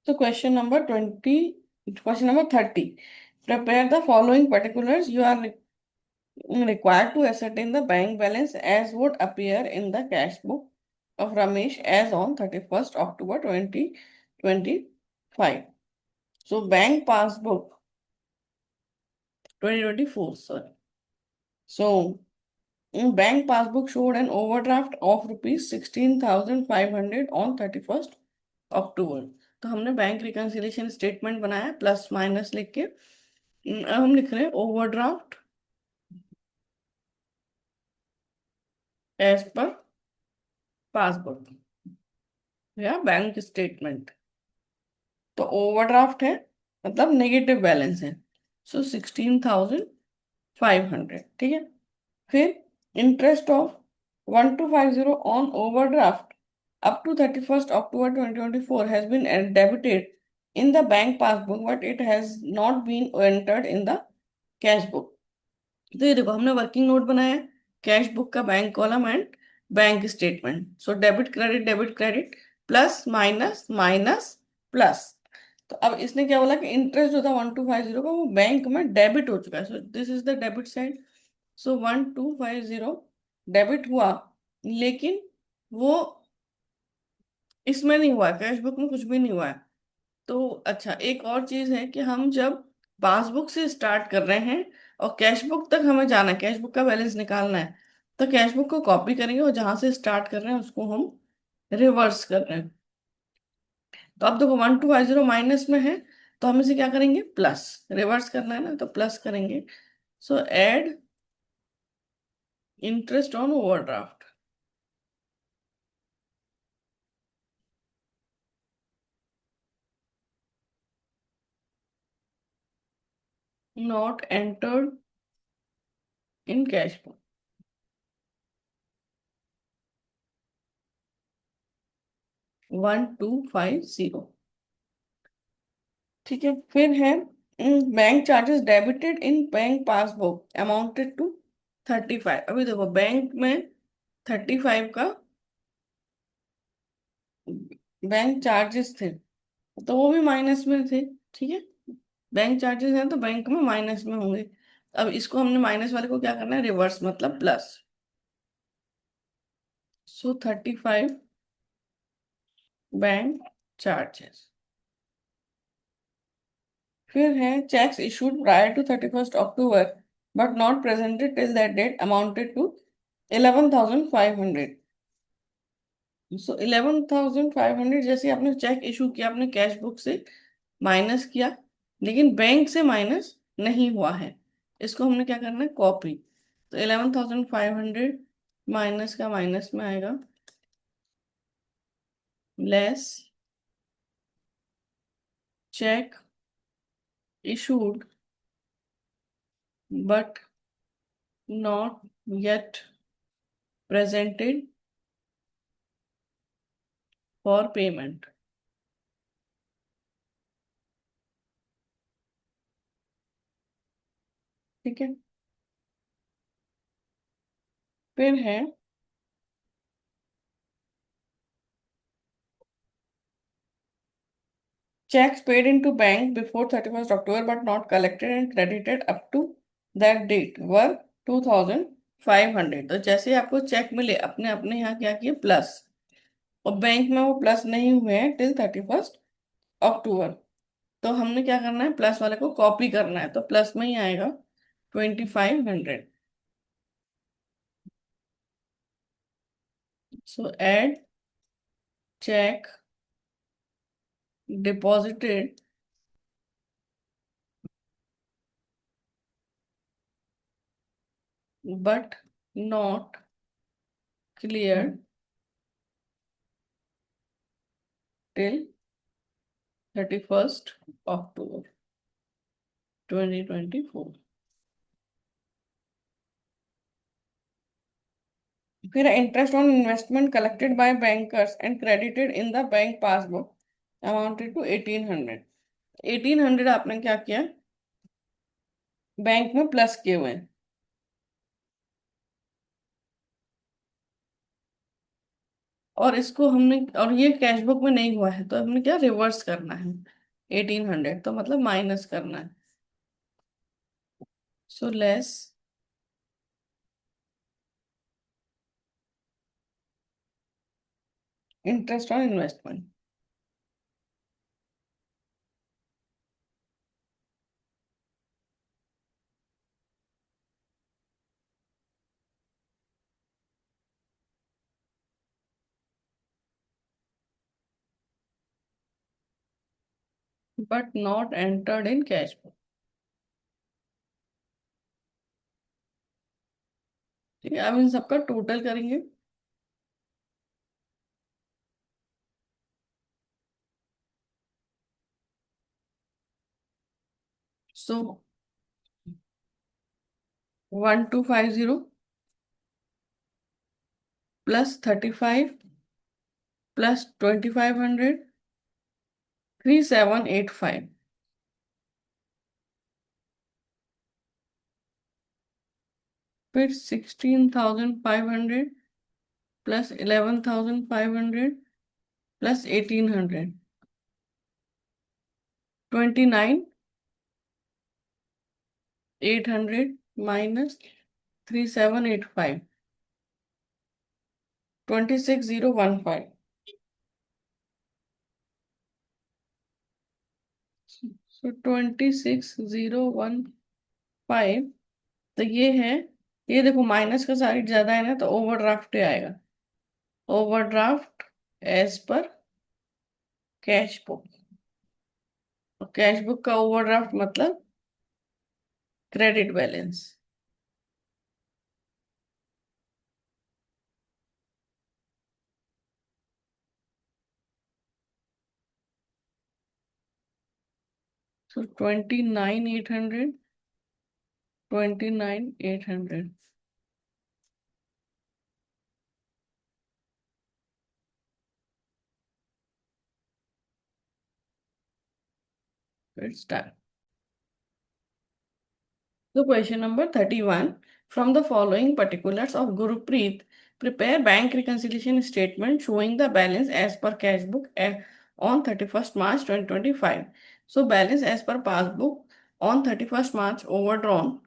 So question number 30. Prepare the following particulars. You are required to ascertain the bank balance as would appear in the cash book of Ramesh as on 31st October 2025. So bank passbook 2024, sorry. So bank passbook showed an overdraft of rupees 16,500 on 31st October. तो हमने bank reconciliation statement बनाया plus minus लिख के। अब हम लिख रहे हैं ओवरड्राफ्ट एज पर पासबुक या बैंक स्टेटमेंट। तो ओवरड्राफ्ट है मतलब नेगेटिव बैलेंस है। सो 16,500, ठीक है। फिर interest of 1250 on overdraft up to 31st October 2024 has been debited in the bank passbook but it has not been entered in the cash book। तो ये देखो हमने वर्किंग नोट बनाया है, कैश बुक का bank column and bank statement. So debit credit plus minus minus plus. तो अब इसने क्या बोला कि इंटरेस्ट जो था 1250 का वो बैंक में डेबिट हो चुका है। So this is the debit side. So 1250 debit हुआ, लेकिन वो इसमें नहीं हुआ है, कैश बुक में कुछ भी नहीं हुआ है। तो अच्छा, एक और चीज है कि हम जब पासबुक से स्टार्ट कर रहे हैं और कैश बुक तक हमें जाना है, कैश बुक का बैलेंस निकालना है, तो कैश बुक को कॉपी करेंगे और जहां से स्टार्ट कर रहे हैं उसको हम रिवर्स कर रहे हैं। तो अब देखो 1250 माइनस में है, तो हम इसे क्या करेंगे, प्लस। रिवर्स करना है ना, तो प्लस करेंगे। So add interest on overdraft not entered in cash book 1250, ठीक है। फिर है bank charges debited in bank passbook amounted to 35। अभी देखो बैंक में 35 का बैंक चार्जेस थे, तो वो भी माइनस में थे, ठीक है। बैंक चार्जेस हैं तो बैंक में माइनस में होंगे। अब इसको हमने माइनस वाले को क्या करना है, रिवर्स मतलब प्लस। सो 35 बैंक चार्जेस। फिर है cheques issued prior to 31st October but not presented till that date amounted to 11,500। So 11,500 जैसे आपने चेक इशू किया अपने कैश बुक से माइनस किया, लेकिन बैंक से माइनस नहीं हुआ है। इसको हमने क्या करना है, कॉपी। तो 11,500 माइनस का माइनस में आएगा, less cheque issued but not yet presented for payment, ठीक है। फिर है checks paid into bank before 31st October but not collected and credited up to that date were 2,500। तो जैसे आपको चेक मिले अपने अपने यहाँ क्या किए, प्लस। और बैंक में वो प्लस नहीं हुए हैं टिल 31st October। तो हमने क्या करना है, प्लस वाले को कॉपी करना है, तो प्लस में ही आएगा 2,500। So add cheque deposited but not clear till 31st October 2024। फिर interest on investment collected by bankers and credited in the bank passbook amounted to 1,800। 1,800 आपने क्या किया, बैंक में प्लस किए हुए हैं। और इसको हमने, और ये कैश बुक में नहीं हुआ है तो हमने क्या रिवर्स करना है, 1800 तो मतलब माइनस करना है। So less interest on investment. But not entered in cash book. ठीक है, अब इन सबका टोटल करेंगे। So 1250 plus 35 plus 2500, 3785। फिर 16,500 प्लस 11,500 प्लस 1800, 29,800 माइनस 3785, 26,015। सो 26,015। तो ये है, ये देखो माइनस का साइड ज्यादा है ना तो ओवरड्राफ्ट ही आएगा। Overdraft as per cash book. Cash book का ओवरड्राफ्ट मतलब credit balance. So 29,800, 29,800। Start. So question number 31. From the following particulars of Gurupreet, prepare bank reconciliation statement showing the balance as per cash book on 31st March 2025. So balance as per passbook on 31st March overdrawn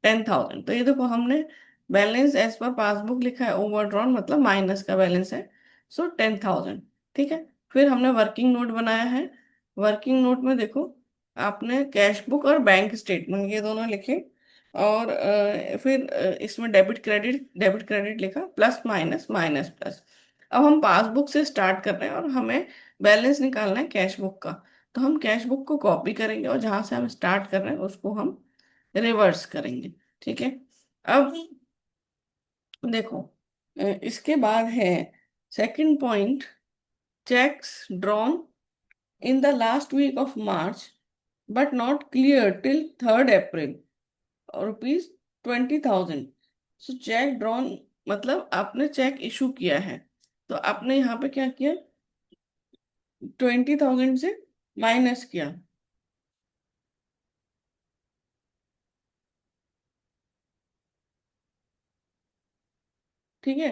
10,000। तो ये देखो हमने balance as पर passbook लिखा है, overdrawn मतलब minus का balance है। सो 10,000। ठीक है, फिर हमने वर्किंग नोट बनाया है। वर्किंग नोट में देखो आपने कैश बुक और बैंक स्टेटमेंट ये दोनों लिखे, और फिर इसमें डेबिट क्रेडिट लिखा, प्लस माइनस माइनस प्लस। अब हम पासबुक से स्टार्ट कर रहे हैं और हमें बैलेंस निकालना है कैश बुक का। तो हम कैश बुक को कॉपी करेंगे और जहां से हम स्टार्ट कर रहे हैं उसको हम रिवर्स करेंगे। ठीक है, अब देखो इसके बाद है second point, cheques drawn in the last week of March but not clear till 3rd April, ₹20,000। So cheque drawn मतलब आपने चेक इशू किया है, तो आपने यहाँ पे क्या किया, 20,000 से माइनस किया। ठीक है,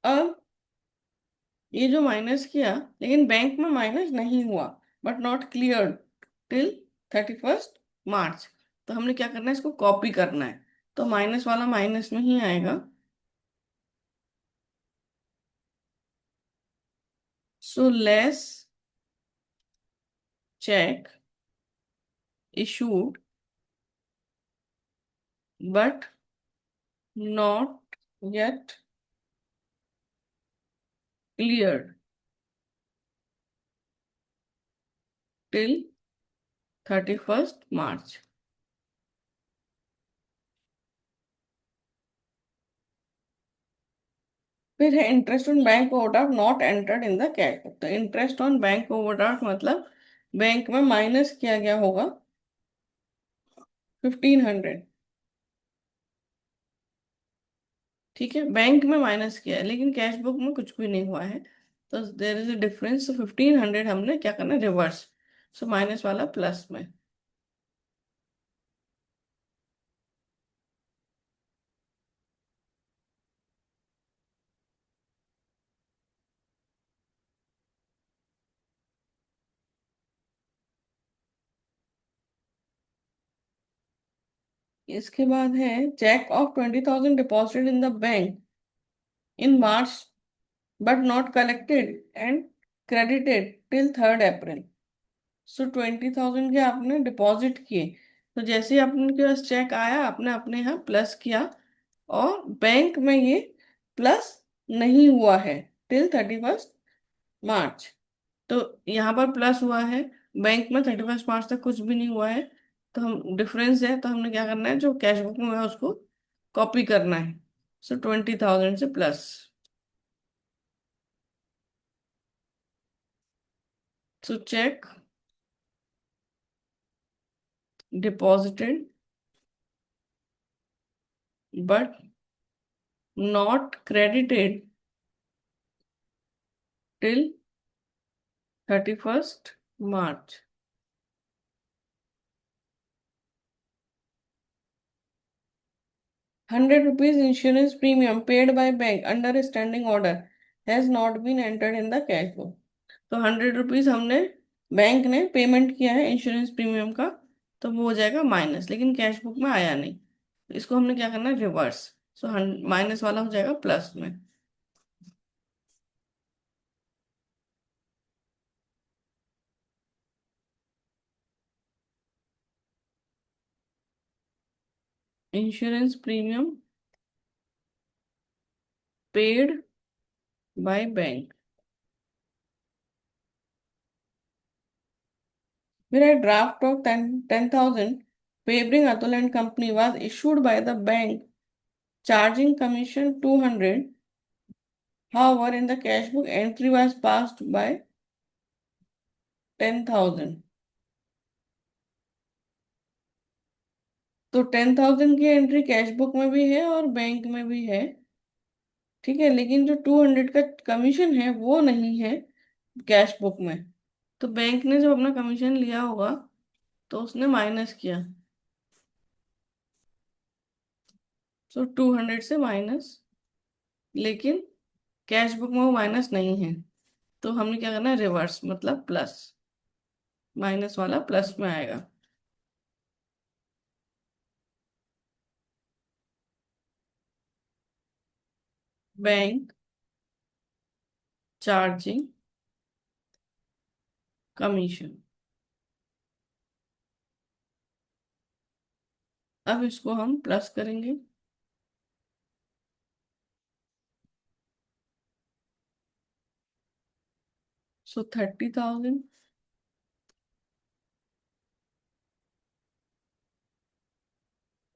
अब ये जो माइनस किया, लेकिन बैंक में माइनस नहीं हुआ, but not clear till 31st मार्च। तो हमने क्या करना है, इसको कॉपी करना है। तो माइनस वाला माइनस में ही आएगा। So less cheque issued but not yet cleared till 31st March. फिर है interest on bank overdraft not entered in the cash book. तो इंटरेस्ट ऑन बैंक ओवरड्राफ्ट मतलब बैंक में माइनस किया गया होगा 1,500। ठीक है, बैंक में माइनस किया है लेकिन कैश बुक में कुछ भी नहीं हुआ है, तो देर इज अ डिफरेंस। 1,500 हमने क्या करना है, रिवर्स। सो माइनस वाला प्लस में। इसके बाद है cheque of 20,000 deposited in the bank in March but not collected and credited till 3rd April. So 20,000 के आपने डिपॉजिट किए, तो जैसे ही आपने के पास चेक आया आपने अपने यहाँ प्लस किया, और बैंक में ये प्लस नहीं हुआ है टिल 31 मार्च। तो यहाँ पर प्लस हुआ है, बैंक में 31 मार्च तक कुछ भी नहीं हुआ है, तो हम डिफरेंस है तो हमने क्या करना है, जो कैश बुक में है उसको कॉपी करना है। सो 20,000 से plus. So check deposited but not credited till 31 March. 100 rupees insurance premium paid by bank under a standing order has not been entered in the cash book। तो 100 रुपीज हमने bank ने payment किया है insurance premium का, तो वो हो जाएगा माइनस, लेकिन कैश बुक में आया नहीं, तो इसको हमने क्या करना है, रिवर्स। सो माइनस वाला हो जाएगा प्लस में। Insurance premium paid by bank. मेरा ड्राफ्ट ऑफ 10,000 पेबरिंग Atul and company was issued by the bank charging commission 200। However, in the cash book, entry was passed by 10,000। तो 10,000 की एंट्री कैश बुक में भी है और बैंक में भी है, ठीक है, लेकिन जो 200 का कमीशन है वो नहीं है कैश बुक में। तो बैंक ने जब अपना कमीशन लिया होगा तो उसने माइनस किया। सो 200 से माइनस, लेकिन कैश बुक में वो माइनस नहीं है, तो हमने क्या करना है, रिवर्स, मतलब प्लस। माइनस वाला प्लस में आएगा। Bank charging commission. अब इसको हम प्लस करेंगे। सो 30,000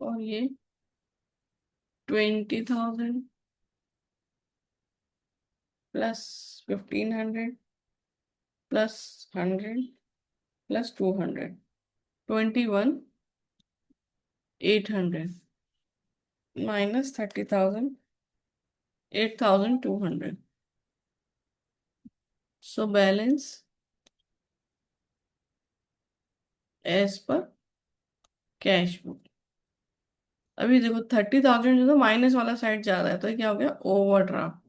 और ये 20,000 plus 1,500 plus 100 plus 200, 21,800 minus 30,000, 8,200। So balance as per cash book. अभी देखो 30,000 जो तो माइनस वाला साइड जा रहा है, तो ये क्या हो गया, ओवरड्राफ्ट।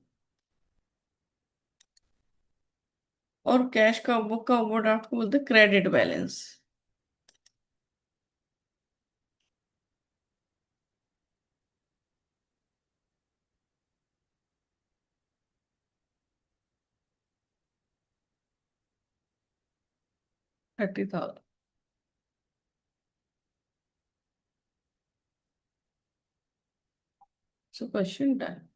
और कैश का बुक का ओवरड्राफ्ट को बोलते हैं credit balance. 30,000। So question done.